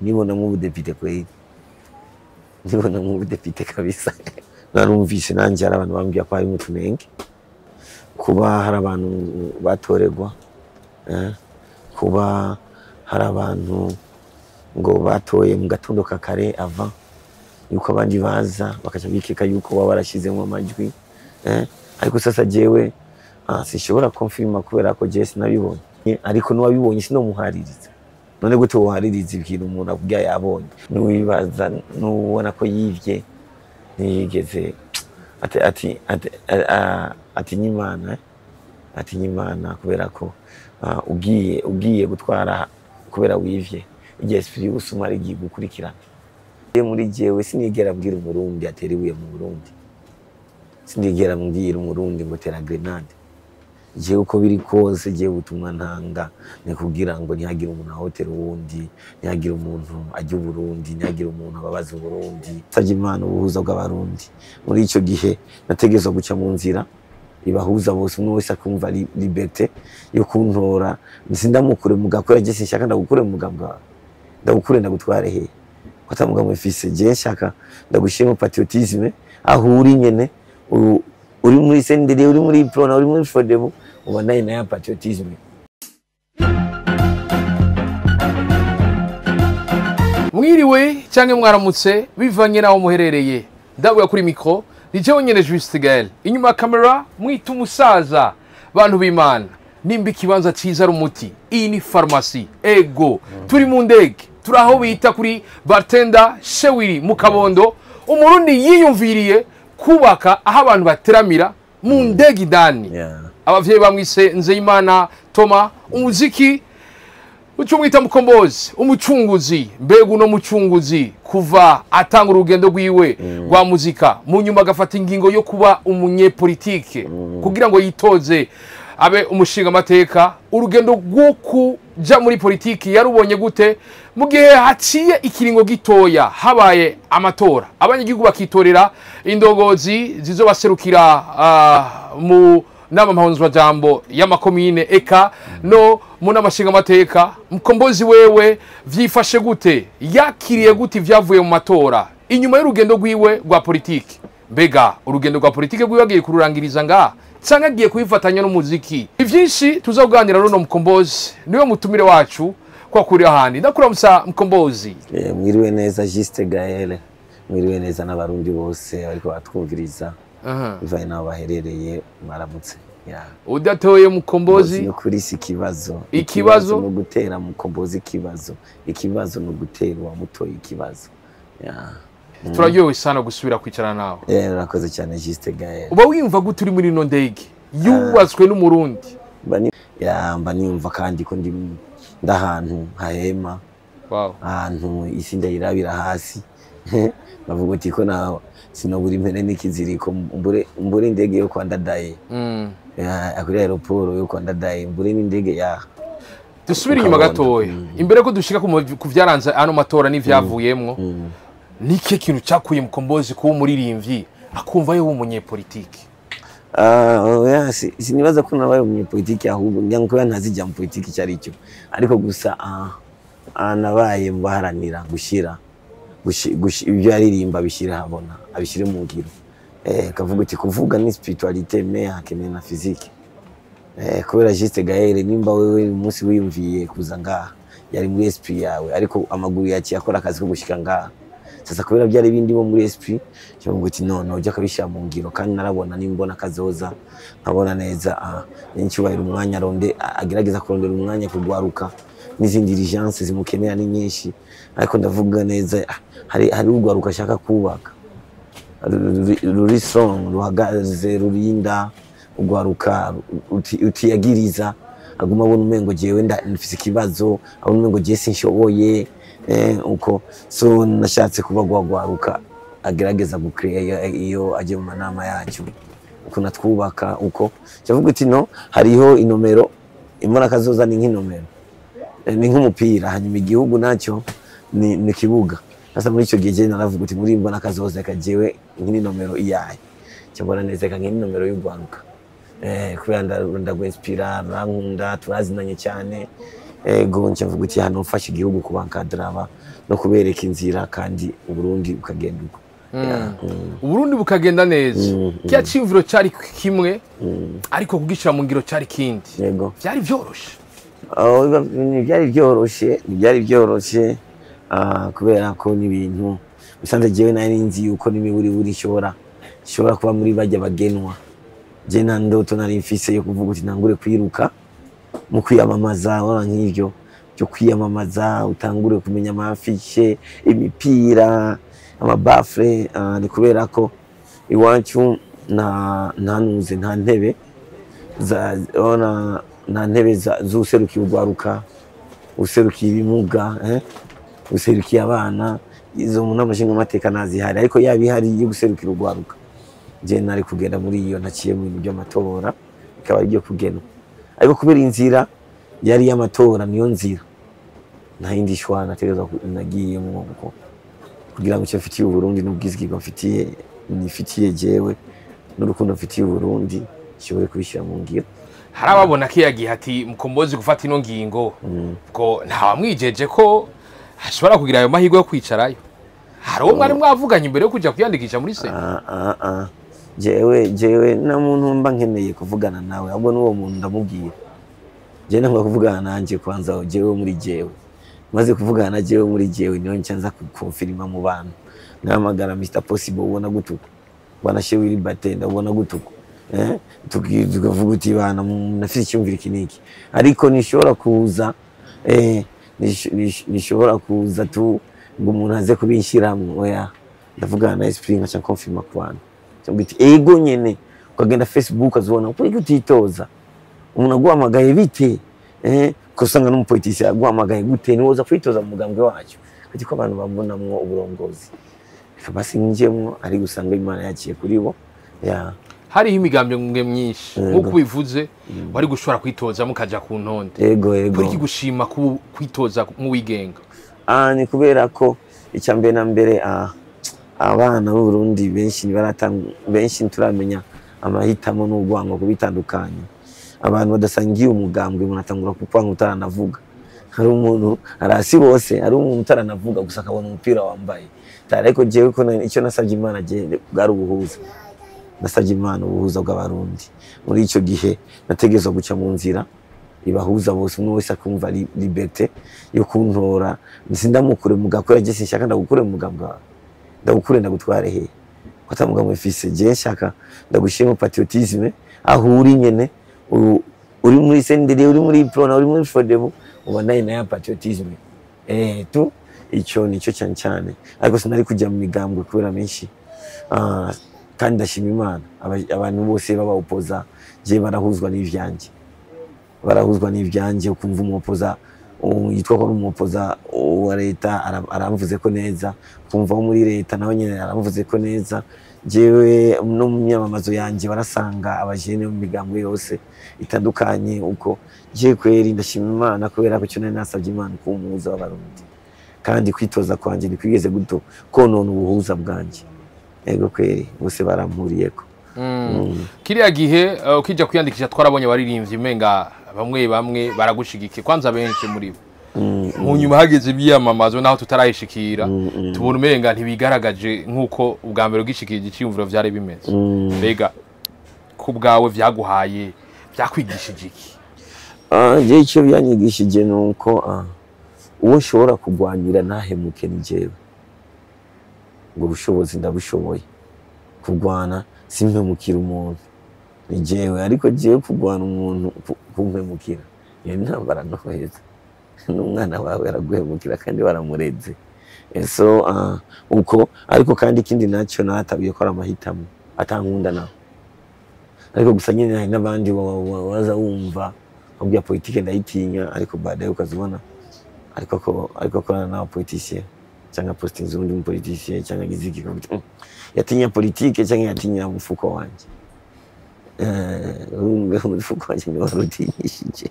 nibona mu budepite kweli nibona mu budepite kabisa narumvise nanjye hari abantu bambwiye ko hari mutunenge kuba hari abantu batoregwa kuba hari abantu ngo batoye mu gatondo kakare ava yuko abandi baza bakaca bikeka yuko baba barashizemo amajwi ariko sasa jewe sinshobora confirma kubera ko je sinabibonye ariko n'uwabibonye sinomuhaririza none gute wohaririza ikintu umuntu akubya yabonye n'uwibaza n'ubona ko yivye nigeze ati nyimana kubera ko ugiye gutwara kubera wivye igihe esprit y'ubusuma ari gukurikirana muri jewe sinigera mbwira umurundi ateribuye mu Burundi sinigera mbwira umurundi ngo tera grenade je uko biri kose je butumwa ntanga ne kugira ngo ntihagire umuntu ahotera uwundi ntihagire umuntu ajya Burundi ntihagire umuntu ababaza Burundi savye Imana ubuhuza bw'abarundi muri ico gihe nategezwa guca mu nzira ibahuza bose umwe wese akumva liberté yo kuntora nsindamukure mugakora je sinshaka ndagukure mugambwa ndagukure ndagutware he kwatamuga mu fils je nshaka ndagushima patriotisme aho uri nyene uri muri sendere uri muri prona uri muri fodebo ubanaye na patriotisme. Mwiriwe cyangwa mwaramutse bivanye naho muherereye ndabuya kuri micro nijewe nyene Juste Gael inyuma ya kamera mwita umusaza bantu b'Imana nimba ikibanza ciza ari umuti iyi ni pharmacy ego turi mu ndege turaho bita kuri bartender Shewiri mu Kabondo umurundi yiyumviriye kubaka aho abantu bateramira mu ndege idani abavyeyi bamwise Nzeyimana Toma umuziki ucumwita Mukombozi umucunguzi mbega uno mucunguzi kuva atanga urugendo rwiwe rwa muzika mu nyuma agafata ingingo yo kuba umunyepolitike kugira ngo yitoze abe umushinga amateka urugendo rwo kuja muri politiki yarubonye gute mu gihe haciye ikiringo gitoya habaye amatora abanyagihugu bakitorera indongozi zizobaserukira mu nama mpahonzwa jambo y'amakomine eka no mu namashinga amateka Mukombozi wewe vyifashe gute yakiriye gute vyavuye mu matora inyuma y'urugendo rwiwe rwa politiki mbega urugendo rwa politiki rwiwe agiye kururangiriza nga cyangwa agiye kubifatanya n'umuziki ivyinshi tuzaganira runo Mukombozi niwe mutumire wacu kwa kuri ahandi ndakuramutsa Mukombozi. Mwiriwe neza Juste Gael mwiriwe neza n'abarundi bose ariko batwumviriza bivanye naho baherereye maramutse udatoye Mukombozi no kuri si ikibazo no gutera Mukombozi ikibazo no gutera wa mutoye ikibazo turaryowe sana gusubira kwicara nawe rakoze cyane Juste Gael uba wiyumva gute uri muri no ndege yubatswe n'umurundi mba niyumva kandi ko ndi ndahantu hahema ahantu isi ndayirabira hasi bavuga ati ko nawe sinobura impene n'ikiziriko mbure indege yo kwa Ndadaye akuri aeroport yo kwa Ndadaye mbure n'indege ya dusubira inyuma gatoya imbere ko dushika ku vyaranze ano matora n'ivyavuyemwo niki kintu cyakuye Mukombozi kuba umuririmbyi akumva yo umunyepolitiki sinibaza ko nabaye umunyepolitiki ahubwo nyanko ntazijya mu politiki cyari cyo ariko gusa nabaye mbaharanira gushira ibyo aririmba bishira habona abishire mu ngiro kavuga ati kuvuga ni spiritualité mais hakene na physique kubera Juste Gael nimba wewe umunsi wiyumviye kuza ngaha yari muri esprit yawe ariko amaguru yaci yakora akazi ko gushika ngaha sasa kubera byari bindi bo muri esprit cyo ngo ati no ujya kabishya mu ngiro kandi narabona nimbona kazoza nkabona neza n'icyubahiro umwanya ronde agerageza kurondera umwanya kugwaruka n'izindi diligence zimukenera ni nyinshi ariko ndavuga neza hari ugwaruka ashaka kubaka ruri strong ruhagaze rurinda ugwaruka utiyagiriza aguma abona umengo jewe ndafise ikibazo abona umengo je sinshoboye uko so nashatse kuba gwagwaruka agerageza gucreate iyo aje mu manama yacu uko natwubaka uko cyavuga ati no hariho inomero imana kazoza ni nk'inomero ni nk'umupira hanyuma igihugu nacyo ni kibuga sasa muri ico gihe naravuga ati muri mbona kazoza kajewe nk'inomero iyaye cyabona neza nk'inomero y'ugwaruka kubera ndagwinspira rankunda turazinanye cyane ego nca mvuga uti hano mfasha igihugu kubankadraba no kubereka inzira kandi Uburundi bukagenda uko Uburundi bukagenda neza kiya cimviro cyari kimwe ariko kugishira mu ngiro cyari kindi yego byari byoroshe byari byoroshe kubera ko n'ibintu bisanzwe jewe nari nzi yuko n'imiburi buri shobora kuba muri bajya bagenwa je na ndoto nari mfise yo kuvuga uti nangure kwiruka mu kwiyamamaza ora nk'ivyo byo kwiyamamaza utangure kumenya amafishe imipira amabafre ni kubera ko iwacu ntanuze nta ntebe nta ntebe z'userukiye urwaruka userukiye ibimuga userukiye abana izo mu n'amashinga amateka nazihari ariko yabihari yo guserukira urwaruka je nari kugenda muri iyo naciye mu bintu by'amatora ikaba ari byo kugenwa ariko kubera inzira yari y'amatora niyo nzira nta yindi shwana nategereza nagiyemo kugira ngo cyafitiye Uburundi n'ubwizigirwa nifitiye jewe n'urukundo mfitiye Uburundi shobore kubishyira mu ngiro. Harababona kiyagiye ati mukombozi gufata ino ngingo ko ntawamwijeje ko hashobora kugira ayo mahirwe yo kwicarayo. Hari uwo mwari mwavuganye imbere yo kujya kwiyandikisha muri se? Jewe na muntu mba nkeneye kuvugana nawe ahubwo n'uwo muntu ndamubwira. Je nanga kuvugana nanje kwanza jewe muri jewe. Maze kuvugana na jewe muri jewe niyo ncanza kukonfirma mu bantu. Nahamagara Mr Possible ubona gutuko. Bana Shewiri Batenda ubona gutuko. Tukavuga uti bana nafite icyumviro kiniki. Ariko nishobora kuza nishobora kuza tu ngo umuntu aze kubinshiramwe oya ndavugana na Esprit nka confirma kwana. Cyangwa iti ego nyene ukagenda Facebook azobona ko utitoza. Umuntu aguhamagaye bite kusanga n'umupolitisi aguhamagaye gute ni woza kwitoza mu mugambwe wacu ati ko abantu babonamwo uburongozi basi njemwo ari gusanga Imana yaciye kuri bo hariho imigambwe myinshi nkuko bivuze wari gushobora kwitoza mukaja ku ntonde ego kuri gushima kwitoza mu wigenga ni kubera ko icyambere na mbere abana b'u Burundi benshi turamenya amahitamo n'ubwango kubitandukanye abantu badasangiye umugambwe munatangura kupanga utaranavuga hari umuntu arasi bose hari umuntu utaranavuga gusa akabona umupira wambaye ariko jewe ko icyo nasabye Imana je bwari ubuhuza nasabye Imana ubuhuza bw'abarundi muri ico gihe nategezwa guca mu nzira ibahuza bose umwe wese akumva liberté yo kuntora nsindamukure mugakora je sinshaka ndagukure mu mugambwe ndagukure ndagutware he kwatamugamwe fise je nshaka ndagushima patriotisme aho uri nyene uri muri sendere uri muri prona uri muri fodebo ubanaye na patriotisme tu ico nico cyane ariko sinari kujya mu migambwe kubera menshi kandi ndashima Imana abantu bose baba opoza je barahuzwa n'ivyanje ukumva umupoza yitwa ko umupoza wa leta aramvuze ko neza kumva wo muri leta naho nyene aramvuze ko neza jewe no mu myamamazo yanje barasanga abajene mu migambwe yose itandukanye uko je kweri ndashima Imana kubera ko cyo nasabye Imana kumuza w'abarundi kandi kwitoza kwanje nikwigeze guto konona ubuhuza bwanje ego kweri bose barampuriyeko kiriya gihe ukija kwiyandikisha twarabonye baririmbye menga bamwe baragushigike kwanza benshi muri bo mu nyuma hageze byiyamamazo naho tutarayishikira tubona umenga ntibigaragaje nkuko ubwa mbere ugishikije igiciyumviro vyari bimeze mbega ku bwawe vyaguhaye byakwigishije iki je icyo byanyigishije nuko uwo nshobora kugwanira nahemuke ni jewe ngo ubushobozi ndabushoboye kugwana simpemukira umuntu ni jewe ariko jewe kugwana umuntu kumpemukira iyo ntambara noheza n'umwana wawe araguhemukira kandi baramureze so uko ariko kandi ikindi nacyo natabiye ko amahitamo atankunda nawe ariko gusa nyine hari n'abandi waza wumva ubya politike ndayitinya ariko baadaye ukazibona ariko korana na politicien cyangwa posting z'undi mu politicien cyangwa giziki yatinya politike cyangwa yatinya umufuko wanje umufuko wanje ni warutinyishije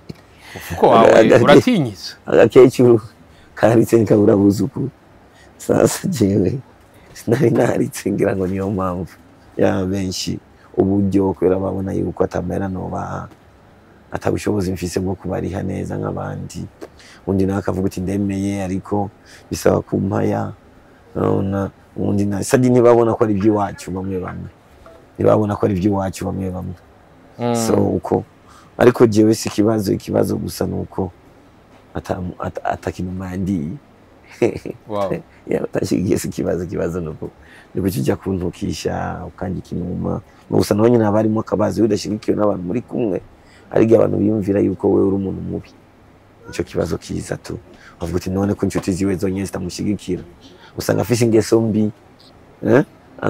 umufuko wawe uratinyitse agakecuru karitse nkabura buzuku sasa jewe sinari naritse ngira ngo niyo mpamvu ya benshi uburyo kwera babona yuko atamera no atabushobozi mfise bwo kubariha neza nk'abandi, undi nawe akavuga uti ndemeye ariko bisaba kumpaya, urabona. Undi na sadi ntibabona ko ari iby'iwacu bamwe ntibabona ko ari iby'iwacu bamwe so uko ariko jewe si ikibazo gusa nuko atakinuma yandiye. Wow. Ya utashigiye si ikibazo nuko nibujya kuntukisha ukandi kinuma gusa naho nyine abarimo akabazi udashigikiwe n'abantu muri kumwe, ariko abantu biyumvira yuko wewe uri umuntu mubi, ico kibazo kiza tu avuga uti none ko inshuti ziwe zonyine zitamushigikira, usanga afise ingeso mbi,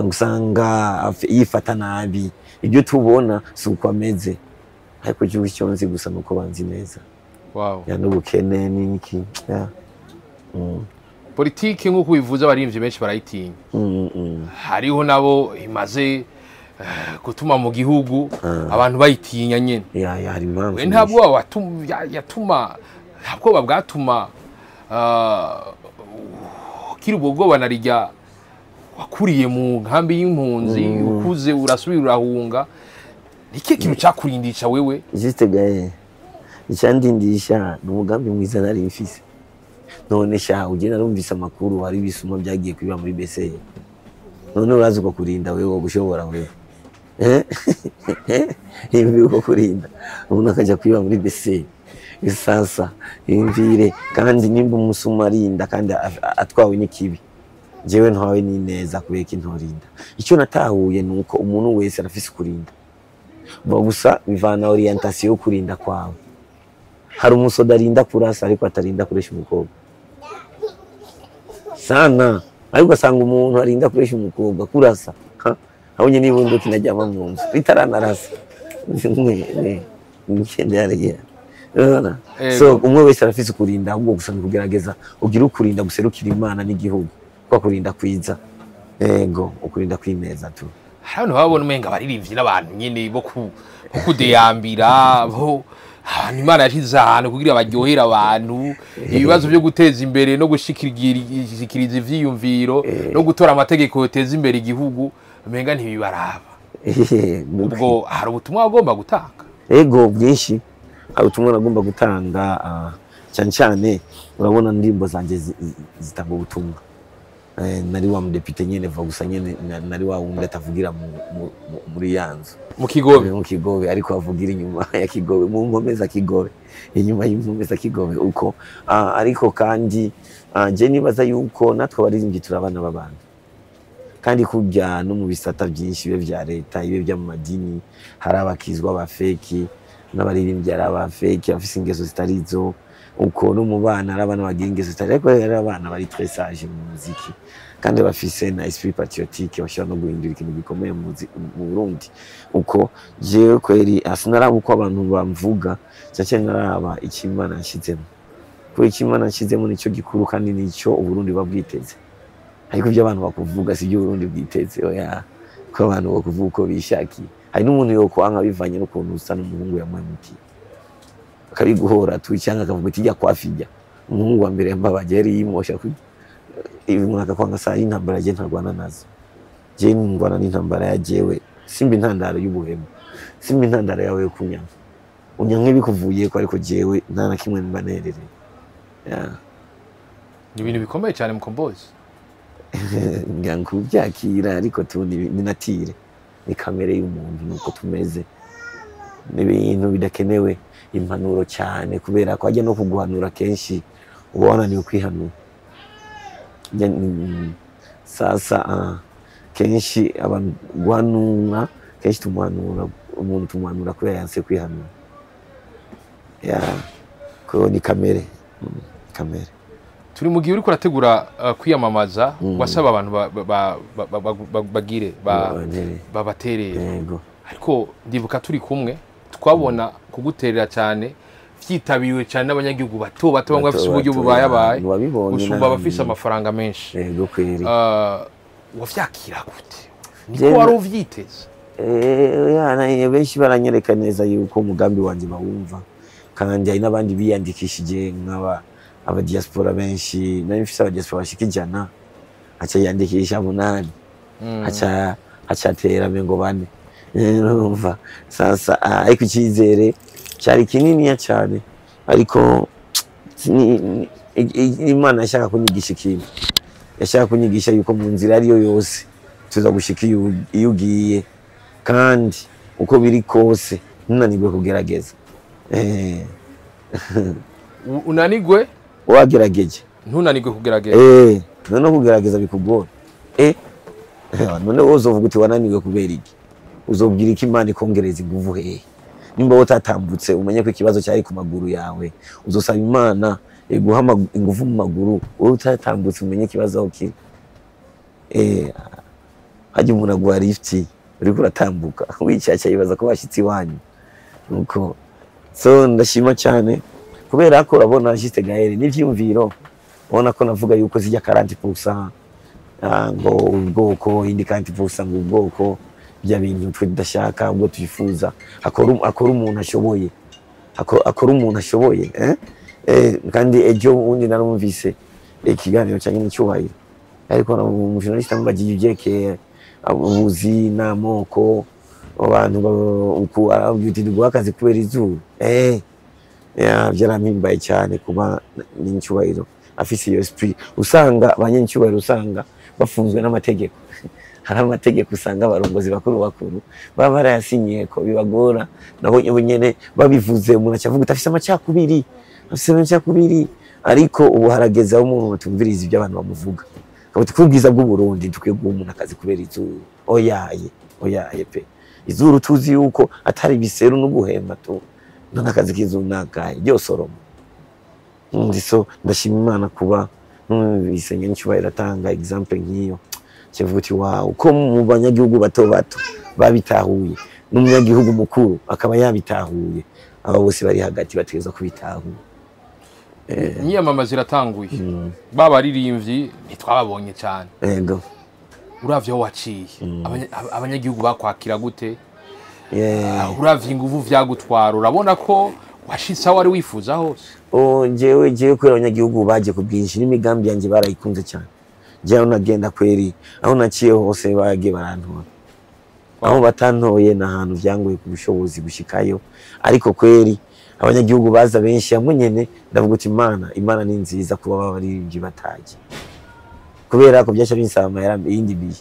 usanga yifata nabi, ibyo tubona si uko ameze, ariko cyo cyonzi gusa nuko banzi neza. Wow. Ya n'ubukene n'iki ya politiki nk'uko bivuze abarimvye benshi barayitinya. Hariho nabo imaze gutuma mu gihugu abantu bayitinya nyene. Ya hari impamvu. Ntabwo yatuma ntabwo bwatuma kiri ubwoba narijya wakuriye mu nkambi y'impunzi, ukuze urasubira urahunga, niki kintu cyakurindisha wewe? Juste gaye icyandindisha n'umugambi mwiza nari mfise, none sha ugena narumvise amakuru hari bisuma byagiye kwiba muri BC, none urazi uko kurinda wewe gushobora wewe ibi uko kurinda umuntu akajya kwiba muri BC sasa imvire, kandi nimba umusuma arinda kandi atwawe n'ikibi, jewe ntwawe ni neza kubeka intorinda. Icyo natahuye nuko umuntu wese arafise kurinda, gusa bivana orientation yo kurinda kwawe. Hari umusoda arinda kurasa ariko atarinda kuresha umukobwa sana, ariko asanga umuntu arinda kuresha umukobwa kurasa abonye nibundo kinajyama mu nzu bitaranarasa nikende yariye. So umwe wese arafise kurinda, ahubwo gusa kugerageza ugira ukurinda guserukira Imana n'igihugu, kwa kurinda kwiza ego ukurinda kwimeza tu. Hano babona umenga baririmbye n'abantu nyine bo kudeyambira bo Imana yashize ahantu kugira baryohera abantu, ibibazo byo guteza imbere no gushikiriza ivyiyumviro no gutora amategeko yoteza imbere igihugu, umenga ntibibaraba. Ubwo hari ubutumwa agomba gutanga. Ego bwinshi hari ubutumwa agomba gutanga, cyane cyane urabona ndimbo zanje zitanga ubutumwa. Nari wa mudepite nyene va gusa nyene nari wa wundi atavugira muri yanzu mu Kigobe ariko avugira inyuma ya Kigobe, mu nkomeza Kigobe, inyuma y'inkomeza Kigobe uko ariko kandi je nibaza yuko natwe abaririmbyi turabana b'abantu, kandi kujya no mu bisata byinshi bibe vya leta ibe bya mu madini hari abakizwa ba feki n'abaririmbyi ari aba feki afise ingeso zitarizo, uko no mu bana arabana bagira ingeso zitari, ariko ari abana bari très sage mu muziki kandi bafise na esprit patriotique, bashobora no guhindura ikintu gikomeye mu Burundi. Uko jewe kweri asinaraba uko abantu bamvuga, cyane naraba ikimana nshizemo, ko ikimana nshizemo nico gikuru kandi nico Uburundi babwiteze, ariko ibyo abantu bakuvuga si byo Burundi bwiteze. Oya, ko abantu bakuvuga uko bishaki, hari n'umuntu yo kwanga bivanye no kuntu usa n'umuhungu yamuhemukiye akabiguhora tu, cyangwa akavuga ati jya kwa Fijya umuhungu wa mbere yambabaje yari yimosha ibi mwaka kwanga saa y'intambara je ntarwana nazo, je ngwana n'intambara ya jewe, simba intandaro y'ubuhemu, simba intandaro yawe yo kunyanga unyanke bikuvuye ko, ariko jewe nta na kimwe mbanerere. Ni ibintu bikomeye cyane mu Kombozi. Nganku byakira, ariko tundi ni natire, ni kamere y'umuntu nuko tumeze, ni ibintu bidakenewe impanuro cyane, kubera ko ajya no kuguhanura kenshi ubona ni ukwihanura. Sasa kenshi abantu guhanura kenshi tumuhanura umuntu tumuhanura kubera yanse kwihanura, ko ni kamere. Turi mu gihe uri kurategura kwiyamamaza, wasaba abantu bagire babaterere, ariko ndibuka turi kumwe twabona kuguterera cyane vyitabiriwe cyane n'abanyagihugu bato bamwe bafise uburyo bubayabaye gusumba abafise amafaranga menshi. Yego kweri. Wavyakira gute? Niko wari uvyiteze? Benshi baranyereka neza yuko umugambi wanje bawumva, kandi hari n'abandi biyandikishije aba diaspora benshi, nari mfise aba diaspora bashika 100, aca yandikisha 8, aca atera mengo 4, urumva sasa ariko icyizere cyari kinini cyane ariko Imana yashaka kunyigisha ikintu yashaka kunyigisha yuko mu nzira ariyo yose tuza gushika iyo ugiye kandi uko biri kose ntunanirwe kugerageza unanigwe wagerageje ntunanirwe kugerageza none kugerageza bikugora none wowe uzovuga uti wananiwe kubera iki uzobwira iki Imana ikongereza inguvu hehe nimba wotatambutse umenye ko ikibazo cyari ku maguru yawe uzosaba Imana guha inguvu mu maguru wowe utatambutse umenye ikibazo aho kiri hajya umuntu aguha lifti uri kuratambuka wicaca yibaza ko bashitsi wanyu nuko so ndashima cyane kubera ko urabona Juste Gaël n'ivyumviro ubona ko navuga yuko zijya 40% ngo ubwoko indi 40% ngo ubwoko bya bintu twe tudashaka ubwo twifuza akora umuntu ashoboye akora umuntu ashoboye kandi ejo undi narumvise ikiganiro cyane n'icyubahiro ariko mu journaliste amubagije ibyekeye abuzi n'amoko abantu uko arabyuti guhakazi kubera izuba byaramimbaye cyane kuba n'icyubahiro afise iyo esprit usanga abanyacyubahiro usanga bafunzwe n'amategeko hari amategeko usanga abarongozi bakuru baba barayasinyiye ko bibagora naho nyene babivuze umuntu acavuga utafise amacakubiri ariko ubu harageza aho umuntu batumviriza ibyo abantu bamuvuga kabati kubwiza bw'u Burundi dukwiye guha umuntu akazi kubera izuru oyaye pe izuru tuzi yuko atari biseru no guhema tu none akazi k'izuru nakaye byosoromo so ndashima Imana kuba bisenye n'icyubahiro atanga example nk'iyo kivuti wow ko mu banyagihugu bato babitahuye n'umunyagihugu mukuru akaba yabitahuye aba bose bari hagati bategeza kubitahura nyiyamamaza iratanguye baba aririmvyi ntitwababonye cyane yego uravye aho waciye abanyagihugu bakwakira gute uravye inguvu vyagutwara urabona ko washitse aho wari wifuza hose jewe kubera abanyagihugu baje ku bwinshi n'imigambi yanjye barayikunze cyane jewe nagenda kweri aho naciye hose bagiye barantora aho batantoye n'ahantu vyangoye ku bushobozi gushikayo ariko kweri abanyagihugu baza benshi hamwe nyene ndavuga uti Imana ni nziza kuba babaririmbyi bataje kubera ko byasha binsama yindi biye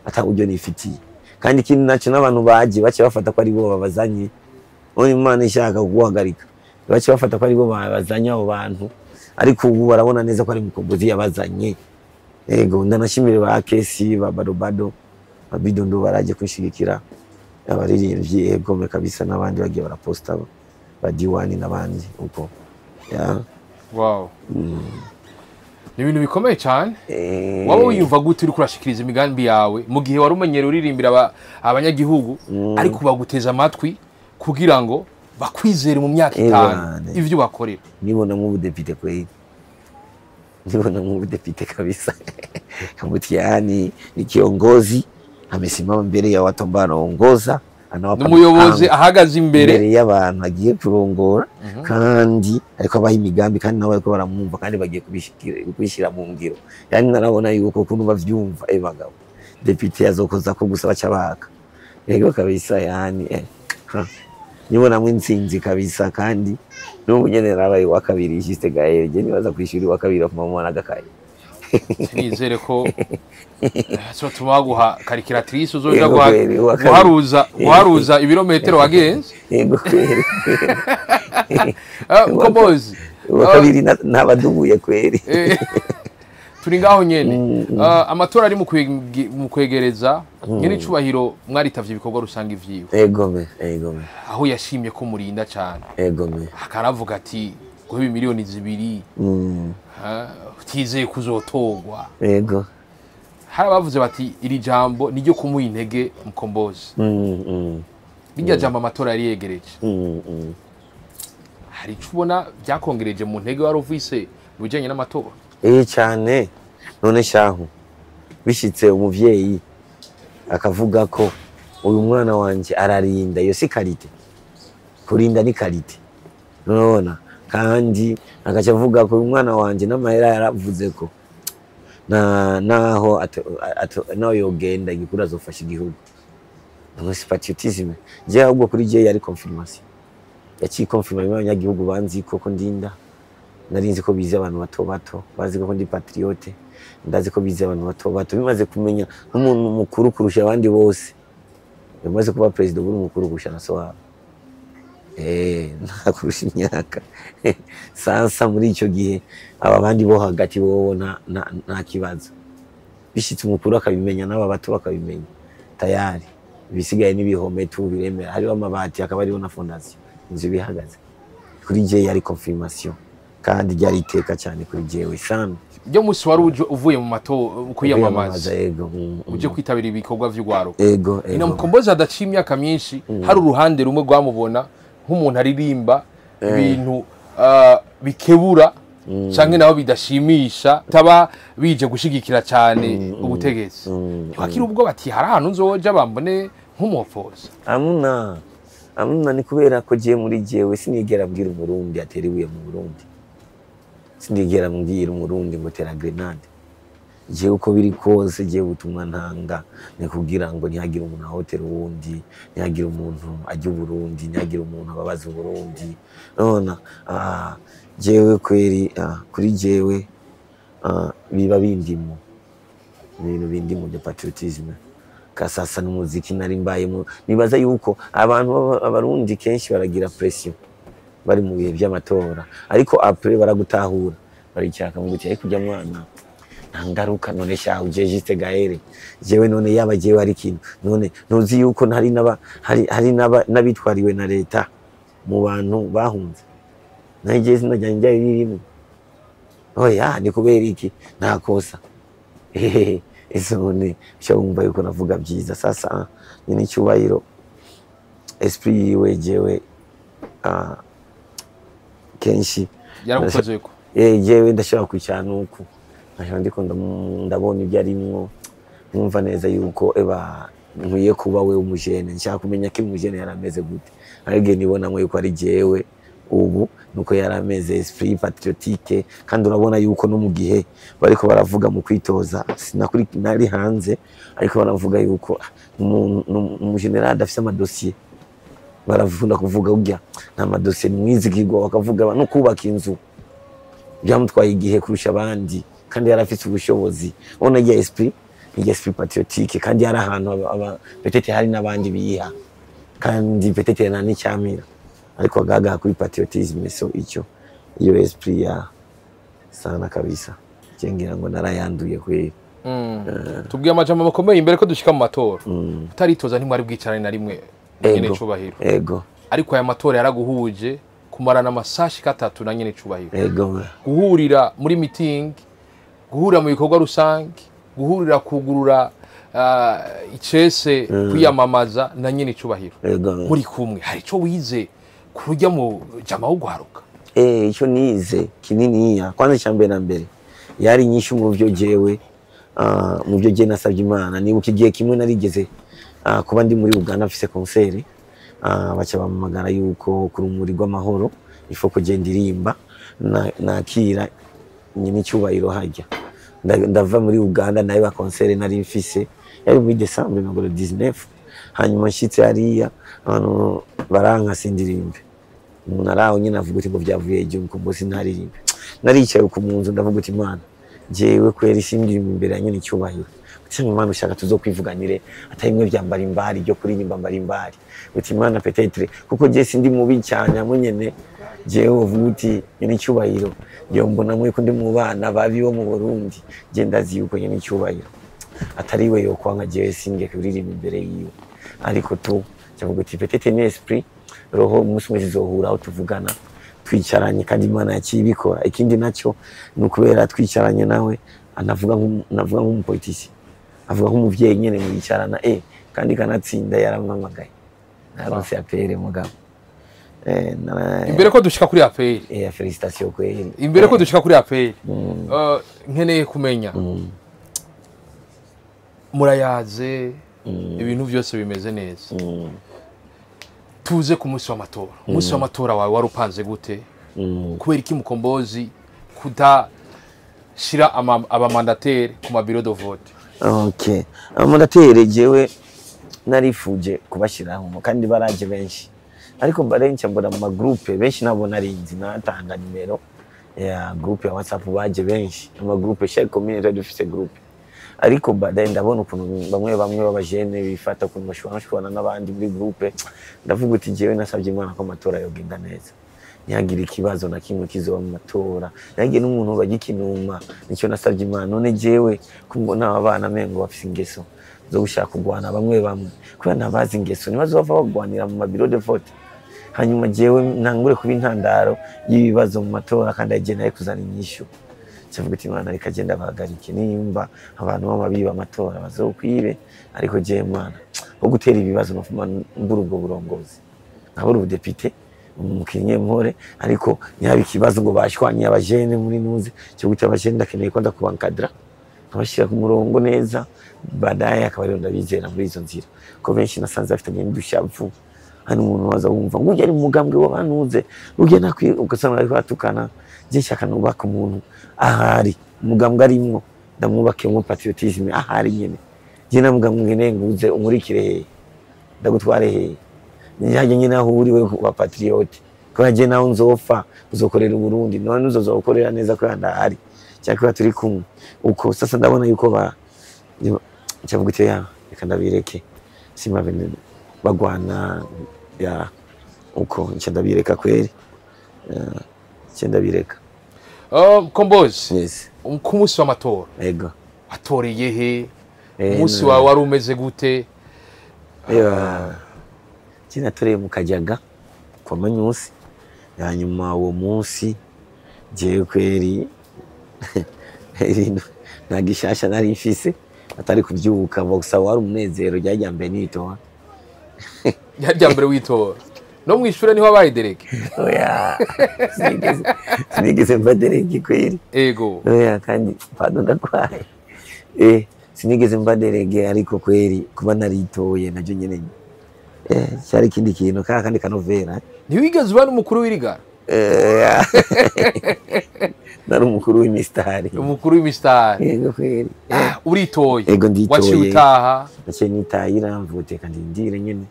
ataburyo nifitiye kandi ikindi naco n'abantu baje bace bafata ko ari bo babazanye Imana ishaka kuguhagarika bace bafata ko ari bo babazanye abo bantu ariko ubu barabona neza ko ari mukombozi yabazanye yego ndanashimire ba Kesi ba Badobado abidondo baraje kwishigikira abaririmbyi yego kabisa n'abandi bagiye baraposta badiwani n'abandi uko wow ni ibintu bikomeye cyane waba wiyumva gute uri kurashikiriza imigambi yawe mu gihe wari umenyere uririmbira abanyagihugu ariko baguteza amatwi kugira ngo bakwizere mu myaka 5 ivyo bakorera nibona mu budepite kweli nibona mu budepite kabisa Kamutiani ni kiongozi amesimama mbele ya watu ambao anaongoza n'umuyobozi ahagaze imbere y'abantu agiye kurongora kandi ariko abaha imigambi kandi nawe ariko baramwumva kandi bagiye kubishira mu ngiro yani narabona yuko kuntu bavyumva bagabo deputy azokoza ko gusa baca baka yego kabisa yani nibona mwinsinzi kabisa kandi n'umunyenera abaye wa kabiri Juste Gaël je nibaza kwishuri wa kabiri ku mama nagakaye nizere ko so tumaguha karikiratrice uzoja guharuza ibirometero wagenze yego kweri Mkombozi wa kabiri nabadubuye kweri turi ngaho nyene amatora ari mu kwegereza nyene icubahiro mwaritavye ibikorwa rusanga ivyiwe yego aho yashimye ko murinda cyane yego akaravuga ati guhe miliyoni 2 utizeye kuzotogwa yego hari abavuze bati iri jambo niryo kumuha intege Mkombozi bijya jambo amatora yari yegereje hari cubona byakongereje mu ntege wari uvise bujanye n'amatora cyane none shahu bishitse umuvyeyi akavuga ko uyu mwana wanje ararinda iyo si kalite kurinda ni kalite nona kandi agaca avuga ko uyu mwana wanje n'amahera yaravuze ko naho naho yogenda igikura azofasha igihugu ngo si patriotisme je ahubwo kuri je yari confirmation yaciye confirmation y'abanyagihugu banzi koko ndinda narinzi ko bize abantu bato bato bazi ko ndi patriote ndazi ko bize abantu bato bato bimaze kumenya nk'umuntu mukuru kurusha abandi bose bimaze kuba president buri mukuru kurusha na so wabo nakurusha imyaka sasa muri icyo gihe aba bandi bo hagati bo nta kibazo bishitse umukuru akabimenya n'aba bato bakabimenya tayari bisigaye n'ibihome tu biremera hariho amabati akaba ariho na fondation inzu bihagaze kuri je yari confirmation kandi ryari iteka cyane kuri jewe sana byo musi wari uvuye mu mato ukuyamamaza yego uje kwitabira ibikorwa vy'ugwaruka yego ino mukombozi adaciye imyaka myinshi hari uruhande rumwe rwamubona nk'umuntu aririmba ibintu bikebura canke naho bidashimisha taba bije gushigikira cyane ubutegetsi wakira ubwo bati hari ahantu nzoja bambone nk'umufoza amuna ni kubera ko je muri jewe sinigera mbwira umurundi ateriwe mu Burundi sinigera mbwira umurundi ngo tera grenade je uko biri kose je butumwa ntanga ne kugira ngo ntihagira umuntu ahotera uwundi ntihagira umuntu ajya Burundi ntihagira umuntu ababaza Burundi nona jewe kweri kuri jewe biba bindimo ibintu bindimo bya patriotisme kasasa n'umuziki nari mbayemo nibaza yuko abantu abarundi kenshi baragira pression bari mu bihe by'amatora ariko après baragutahura baricyaka mu gutya kujya mwana ntangaruka none shaho je Juste Gaël jewe none yaba jewe ari kintu none ntuzi yuko hari nabitwariwe na leta mu bantu bahunze naje sinajya ririmo oya ni kubera iki nta kosa isone cyumva yuko navuga byiza sasa ni cyubahiro esprit yiwe jewe kenshi yaragukoze ko jewe ndashaka kwicyana uko ndiko ndabona ibyo arimwo numva neza yuko nkwiye kuba we umujene nshaka kumenya ko umujene yarameze gute arige nibona mwe yuko ari jewe ubu nuko yarameze esprit patriotique kandi urabona yuko no mu gihe bariko baravuga mu kwitoza sinakuri nari hanze ariko baravuga yuko mu general afite amadosiye baravunda kuvuga ujya nta madosiye mwizigirwa bakavuga no kubaka inzu byamutwaye igihe kurusha abandi kandi yarafite ubushobozi ona ya esprit patriotique kandi yari ahantu peut-être hari nabandi biha kandi peut-être na n'icyamira ariko agaga kuri patriotisme so iyo esprit ya sana kabisa cengira ngo narayanduye kwe tubwiye amajambo makomeye imbere ko dushika mu matora utaritoza ntimwari bwicarane na rimwe nyene cubahiro ego ariko aya matora yaraguhuje kumarana amasashi 3 na nyene cubahiro ego guhurira muri meeting guhurira mu bikorwa rusange guhurira kugurura icese kwiyamamaza na nyene cubahiro muri kumwe hari ico wize kurujya mu jama wo guharuka icyo nize kininiya kwanza cyambere na mbere yari nyinshi mu byo jewe mu byo je nasabye Imana ni ukigiye kimwe narigeze kuba ndi muri Uganda afise concert bacha bamagara yuko kuri umuri rw'amahoro ifo ko je ndirimba nakira nyine cyubahiro hajya ndava muri Uganda nayo ba concert nari mfise yari muri December 19 hanyuma nshitse hariya abantu baranka sindirimbe naraho nyine avuga uti ngo byavuye igihe ko mbose ntaririmbe naricaye ku munzu ndavuga uti Imana jewe kweri sindirimbe imbere nyine cyubahiro uti Imana ushaka tuzokwivuganire atayimwe byambara imbari byo kuririmba mbari imbari uti Imana peut-être kuko je sindi mubi cyane amunyene jewe uvuga uti nyine cyubahiro yo mbona mwe ko ndi mu bana babi bo mu Burundi je ndazi yuko nyine cyubahiro atariwe yo kwanga jewe singe kuririmba imbere yiwe ariko tu cyavuga uti peut-être ni esprit roho musumwe zizohura aho tuvugana twicaranye kandi Imana yakibikora ikindi nacyo nukubera twicaranye nawe anavuga nk'umupolitisi avuga nk'umuvyeyi nyene mwicarana kandi kanatsinda yaramamagaye naronse apere mugabo imbere ko dushika kuri apere felicitation kweli imbere ko dushika kuri apere nkeneye kumenya murayaze ibintu byose bimeze neza tuze ku munsi w'amatora umunsi w'amatora wawe warupanze gute kubera iki mukombozi kudashira abamandateri ku mabiro de vote okay abamandateri jewe narifuje kubashiraho kandi baraje benshi ariko mbarenca mbona mu groupe benshi nabo narinzi natanga nimero ya groupe ya WhatsApp baje benshi ama groupe share community dufite groupe ariko badaye ndabona ukuntu bamwe babajene bifata ku mashwana n'abandi muri groupe ndavuga uti jewe nasabye Imana ko amatora yogenda neza ntiyagira ikibazo na kimwe kizoba mu matora nage n'umuntu bagikinuma nicyo nasabye Imana none jewe kumbona abana mengo bafise ingeso zo gushaka kugwana bamwe kubera nabazi ingeso nibazo bava bagwanira mu mabiro de vote hanyuma jewe ntangure kuba intandaro y'ibibazo mu matora kandi agenda kuzana inyishu cyavuga ati Imana reka genda bahagarike nimba abantu b'amabiba amatora bazokwibe ariko jewe Imana wo gutera ibibazo no mbura ubwo burongozi nkabura ubudepite umukinye mpore ariko nyabi kibazo ngo bashwanye abajene muri nuze cyo guca abajene ndakeneye ko ndakubankadra abashira ku murongo neza badaye akabari ndabizera muri izo nzira ko benshi nasanze afitanye n'udushavu hano umuntu waza wumva ngo ujye ari umugambwe w'abanuze ujye nakwi ugasanga ariko atukana je shaka nubaka umuntu ahari umugambwe arimwo ndamwubake mu patriotisme ahari nyene je namugambwe ngene nguze umurikire he ndagutware he nyaje nyine aho uri we wa patriote ko je naho nzofa uzokorera Burundi none uzozokorera neza ko ndahari cyakora turi kumwe uko sasa ndabona yuko cyavuga ite ya reka ndabireke simabene bagwana ya uko ndabireka kweri ndabireka Kombozi yes ku munsi w'amatora ego atoreye he umunsi wawe wari umeze gute natoreye mu Kajaga kwa Manyusi hanyuma uwo munsi jewe kweri nagishasha nari mfise atari kubyuka gusa wari umunezero ryajyambere nitora ryajyambere witora no mwishura niho abayidereke oya sinigeze mbadereke kweri ego oya kandi pardon ndakwaye sinigeze mbadereke ariko kweri kuba naritoye najyo nyene cyari kindi kintu kandi kanovera ntiwigeze uba n'umukuru w'irigara nari umukuru w'imistari umukuru w'imistari yego kweri uritoye ego nditoye waciye utaha naciye nitahira mvute kandi ndire nyene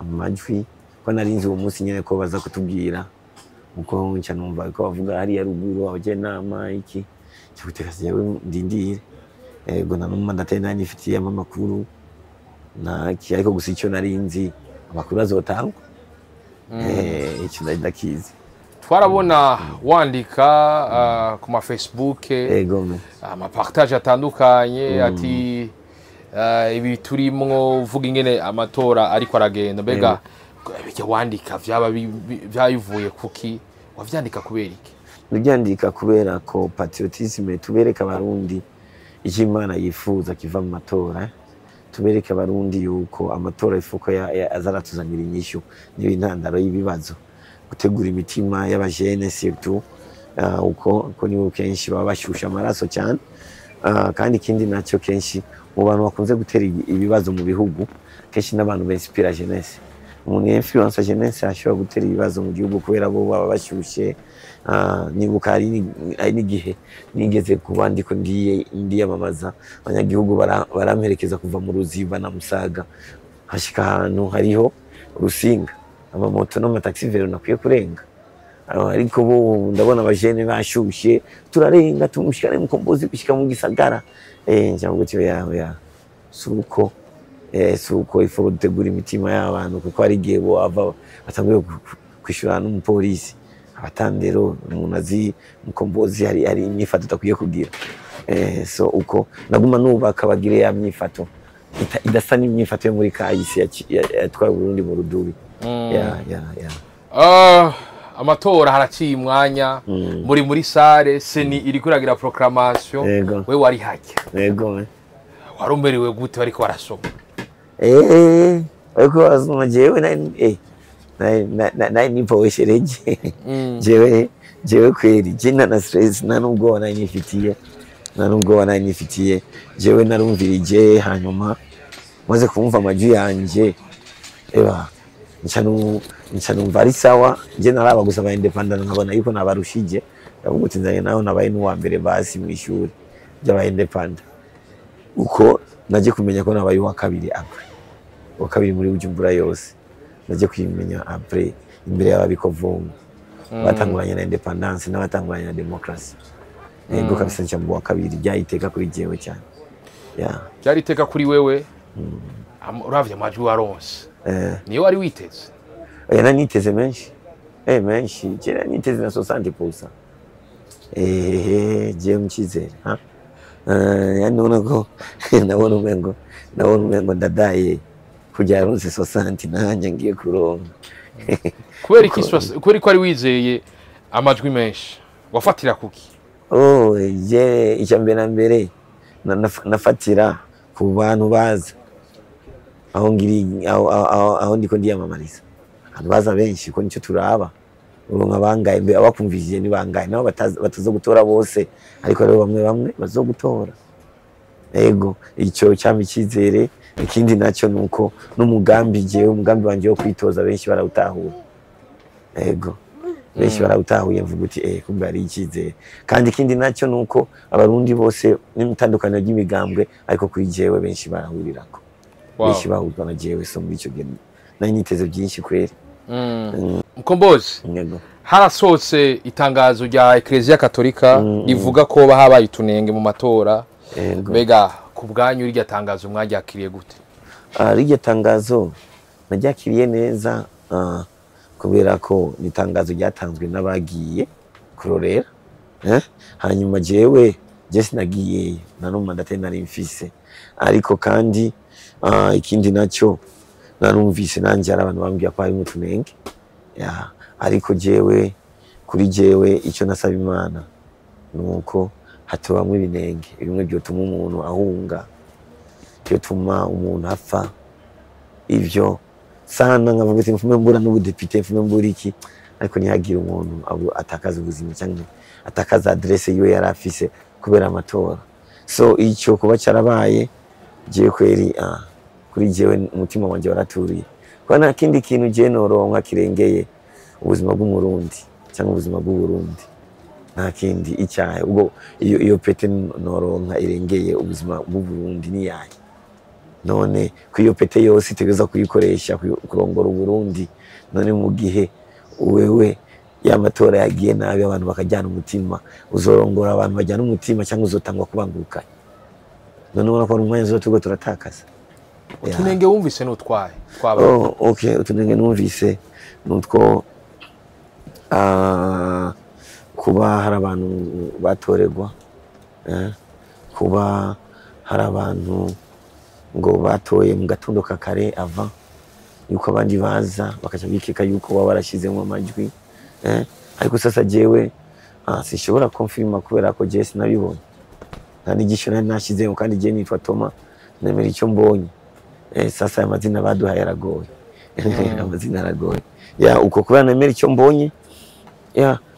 amajwi ko narinzi uwo munsi nyene ko baza kutubwira uko nca numva ko bavuga hari ya ruguru abaje nama iki cyuteka jewe ndindire ego nanuma ndatenda nifitiye amakuru naki ariko gusa icyo narinzi amakuru azotangwa icyo ndakizi twarabona wandika ku ma Facebook ego ama partage atandukanye ati ibi turimwo uvuga ingene amatora ariko aragenda mbega bijya wandika byayivuye kuki wavyandika kubera iki ndabyandika kubera ko patriotisme tubereka abarundi icyo Imana yifuza kiva mu matora tubereka abarundi yuko amatora ifuko azaratuzanira inyishu n'ibintandaro y'ibibazo gutegura imitima y'abajene surtout uko niwo kenshi baba bashusha amaraso cyane kandi ikindi nacyo kenshi mu bantu bakunze gutera ibibazo mu bihugu kenshi n'abantu b'inspira jeunesse umuntu influence jeunesse ashobora gutera ibibazo mu gihugu kubera bo baba bashushe nibuka ari n'igihe nigeze kubandi ko ndiyamamaza abanyagihugu baramperekeza kuva mu Ruziba na Musaga hashika ahantu hariho urusinga amamoto n'amataxi vero nakwiye kurenga ariko bo ndabona abajene bashushe turarenga tumushikane mu Kombozi gushika mu gisagara njyango cyo ya suko ifo gutegura imitima y'abantu kuko ari gihe bo ava batanguye kwishura n'umupolisi abatandero umuntu azi mu Kombozi hari imyifato takwiye kugira so uko naguma nubaka bagire ya myifato idasa n'imyifato yo muri kahise yatwaye Burundi mu rudubi amatora haraciye umwanya muri sare seni iri kuragira proclamation we wari hake yego warumerewe gute bariko barasoma ariko azuma jewe na nipoeshereje jewe kweli jina na stress nanubwo nifitiye jewe narumvirije hanyuma maze kumva amajwi yanje ncanumva ari sawa je naraba gusa ba independent nkabona yuko nabarushije ndavuga uti nzanye naho nabaye n'uwa mbere basi mu ishuri by'aba independent uko naje kumenya ko nabaye uwa kabiri agwe wa kabiri muri Bujumbura yose naje kwimenya après imbere y'ababikovungu batanguranye na independence n'abatanguranye na democracy ego kabisa ncambo wa kabiri byayiteka kuri jewe cyane byariteka kuri wewe uravye amajwi waronse niyo wari witeze niteze menshi menshi kera niteze na 60%. Je mchizere ha yani unako ndabona umengo ndadaye kujya runse 60 nanje ngiye kuronka kubera ko ari wizeye amajwi menshi wafatira kuki je icyambere na mbere nafatira ku bantu baza aho ndiko ndiyamamariza abantu baza benshi ko nicyo turaba uronka bangaye mbe abakumvije ni bangaye nabo batazo gutora bose ariko rero bamwe bazogutora ego icyo cyami cyizere. Ikindi nacyo nuko umugambi wanje wo kwitoza benshi barawutahura ego benshi barawutahuye mvuga uti kumbe ari icyizere. Kandi ikindi nacyo nuko abarundi bose n'imutandukano y'imigambwe ariko kuri jewe benshi barahurirako benshi bahuzwa na jewe so muri icyo gihe nanyiteze byinshi kweri. Mkombozi harasohotse itangazo rya Ecclesia Katolika rivuga ko bahabaye utunenge mu matora mbega ku bwanyu irya tangazo mwaryakiriye gute? Irya tangazo naryakiriye neza kubera ko ni tangazo ryatanzwe n'abagiye kurorera hanyuma jewe sinagiye na mandate nari mfise ariko kandi ikindi nacyo narumvise nanjye ari abantu bambwiye ko hari mutunenge ariko kuri jewe icyo nasaba Imana nuko hatubamwe ibinenge bimwe byotuma umuntu ahunga byotuma umuntu apfa ivyo sana nkavuga ati mfume mbura n'ubudepite mfume mbura iki ariko ntihagira umuntu atakaza ubuzima cyangwa atakaza adresse yiwe yari afise kubera amatora. So icyo kuba cyarabaye jewe kweri kuri jewe umutima wanje waraturiye kwa nta kindi kintu noronka kirengeye ubuzima bw'umurundi cyangwa ubuzima bw'uburundi nta kindi icyahe ubwo iyo pete noronka irengeye ubuzima bw'uburundi ni yaye none ku iyo pete yose itegeza kuyikoresha kurongora uburundi none mu gihe wewe y'amatora yagiye nabi abantu bakajyana umutima uzorongora abantu bajyana umutima cyangwa uzotangwa kubangukanya none ubona ko umwanya zo turatakaza. Utunenge wumvise n'utwaye okay utunenge numvise nutwo kuba hari abantu batoregwa kuba hari abantu ngo batoye mu gatondo kakare ava yuko abandi baza bakaca bikeka yuko baba barashizemo amajwi ariko sasa jewe sishobora confirma kubera ko je sinabibonye kandi gisho nashizeho kandi je nitwa Toma nemera icyo mbonye sasa amazina baduhaye aragoye amazina aragoye uko kubera nemera icyo mbonye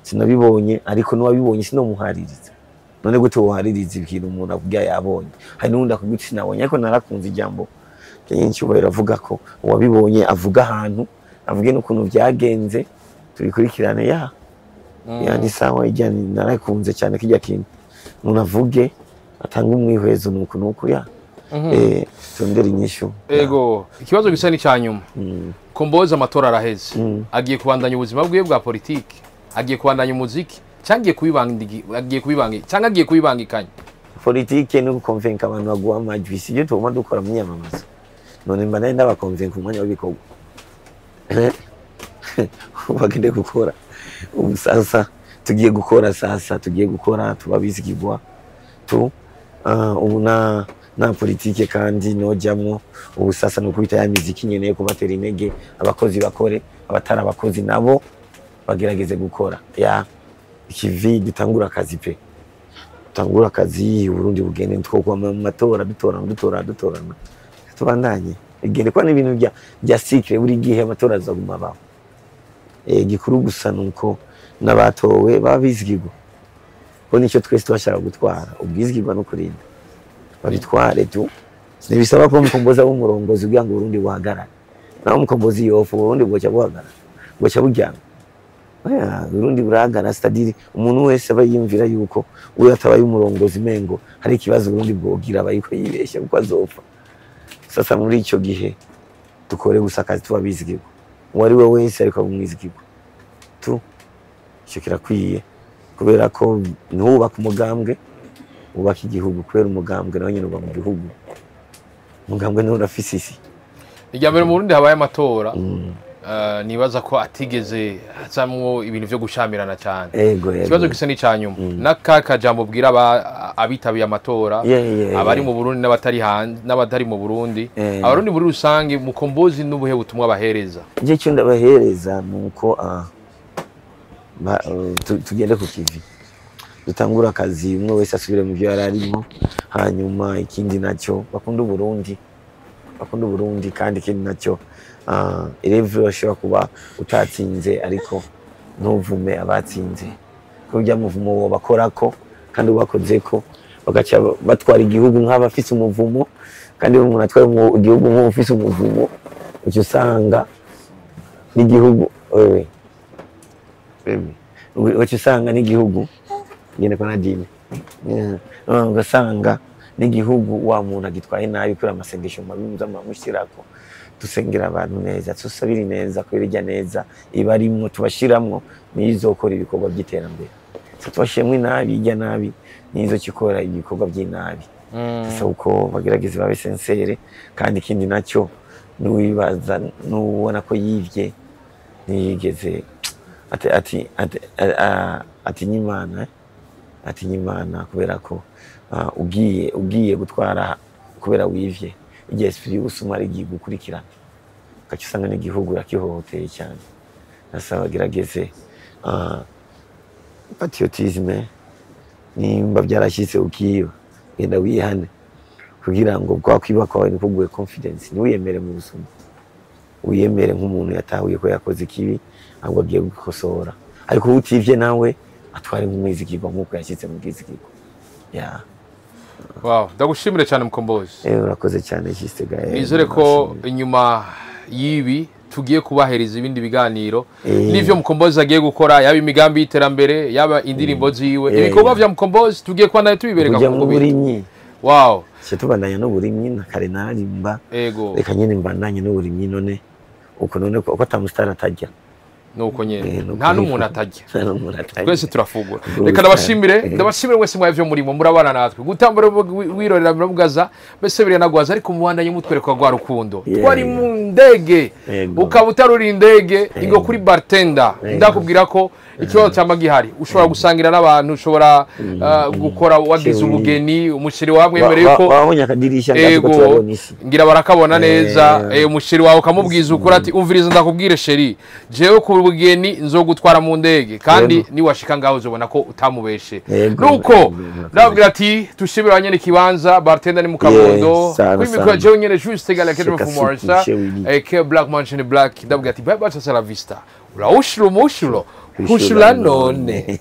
sinabibonye ariko n'uwabibonye sinomuhaririza none gute wohaririza ikintu umuntu akubya yabonye hari n'undi akubwira sinabonye ariko narakunze ijambo cy'icyubahiro avuga ko uwabibonye avuga ahantu avuge n'ukuntu byagenze tubikurikirane ni sawa ijyanye narakunze cyane kijya kintu umuntu avuge atanga umwihwezo nuko tondera inyishu ego ikibazo gisa ni cyanyuma Kombozi amatora araheze agiye kubandanya ubuzima bwiwe bwa politiki agiye kubandanya umuziki cyangwa agiye kubibangikanya politiki no convince abantu baguha amajwi sije tuma dukora mu nyamamaza none mba nenda bakonvince umwanya w'ibikogo bagende gukora sasa tugiye gukora tubabizigirwa ubu na politike kandi nojamwo ubu sasa no kubita ya muziki nyene kubatera intege abakozi bakore abatara abakozi nabo bagerageze gukora ikivi dutangura akazi pe tangura akazi Burundi bugende twokwa mu matora dutorana tubandanye igende kwa n'ibintu bya secret buri gihe amatora azaguma baho gikuru gusa nuko nabatowe babizigirwa ko nicyo twese twashaka gutwara ubwizigirwa no kurinda babitware tu nibisaba ko Mukombozi w'umurongozi ugira ngo Burundi buhagarare naho Mukombozi yofu Burundi bwoca buhagarara bwoca bujyana Burundi buragara stadiri umuntu wese abayimvira yuko uyu atabaye umurongozi mengo hari ikibazo Burundi bwogira abayiko yibeshya kuko azopfa sasa muri icyo gihe dukore gusa akazi tubabizigirwa uwari we wese ariko umwizigirwa tu icyo kirakwiye kubera ko ntubaka umugambwe ubaka igihugu kubera umugambwe nawe nyine uba mu gihugu umugambwe niwo urafise isi irya mbere mu Burundi habaye amatora nibaza ko atigeze hazamwo ibintu byo gushamirana cyane ikibazo gisa n'icanyuma n'aka jambo bwira abitabiye amatora abari mu Burundi n'abatari mu Burundi abarundi muri rusange mukombozi n'ubuhe butumwa bahereza je cyo ndabahereza nuko tugende ku kivi dutangura akazi umwe wese asubire mu byo yararimo hanyuma ikindi nacyo bakunda Burundi kandi ikindi nacyo irevyo bashobora kuba utatsinze ariko ntuvume abatsinze kurya muvumo wo bakorako kandi ubakozeko bagaca batwara igihugu nk'abafise umuvumo kandi umuntu atwara igihugu nk'ufise umuvumo ucyo usanga n'igihugu ucyo usanga n'igihugu ngene kwa nadine ugasanga n'igihugu wa muntu agitwaye nabi kuri amasengesho mabimuza mamushirako dusengera abantu neza tusabira neza kwirija neza ibarimwo tubashiramwo nizokora ibikorwa by'iterambere tubashemwe nabi ijya nabi nizo kikora ibikorwa by'inabi sasa uko bagerageza babe sincere kandi ikindi nacyo nuwibaza nubona ko yivye niyigeze ati nyimana kubera ko ugiye gutwara kubera wivye igihe esprit usumara igiye gukurikirana kacu usanga n'igihugu rakihohoteye cyane nasaba gerageze patriotisme nimba byarashyitse ukiba genda wihane kugira ngo kwakwiba kwawe nikuguye confidence niwiyemere mu busuma uyemere nk'umuntu yatahuye ko yakoze ikibi ahubwo agiye gukosora ariko utivye nawe atware nk'umwizigirwa nk'uko yashyitse mu bwizigirwa Wow, ndagushimire cyane mukombozi. Urakoze cyane Gael. Nizere ko inyuma yibi tugiye kubahereza ibindi biganiro n'ivyo mukombozi agiye gukora yaba imigambi y'iterambere yaba indirimbo ziwe ibikorwa vya mukombozi tugiye kwandanya tubibereka ku burimyi. Wow. Se tubandanya no burimyi na kare narimba. Reka nyene mbandanye no burimyi none uko none ko atamustara atajya. Nuko nyene nta n'umuntu atajya twese turafugura reka ndabashimire wese mwavyo murimo murabana natwe gutambura wirorera muramugaza bese bire nagwaza ariko muwandanye mutwereka gwa rukundo twari mu ndege ukaba utaruri indege ingo kuri bartender ndakubwira ko ikibazo cyama gihari ushobora gusangira n'abantu ushobora gukora wagize ubugeni umushiri wamwemere yuko wabonye akadirisha ndako turabonisi ngira barakabona neza umushiri wawe kamubwiza ukora ati umviriza ndakubwire sheri jewe ku bugeni nzogutwara mu ndege kandi ni washika ngaho uzobona ko utamubeshe nuko ndabwira ati tushibira abanyene kibanza bartender ni mu Kabondo kwimikwa jewe nyene juste gala kedro fumorsa ke Black Mansion Black ndabwira ati bye bye, hasta la vista ula ushuro mushuro Hushula none.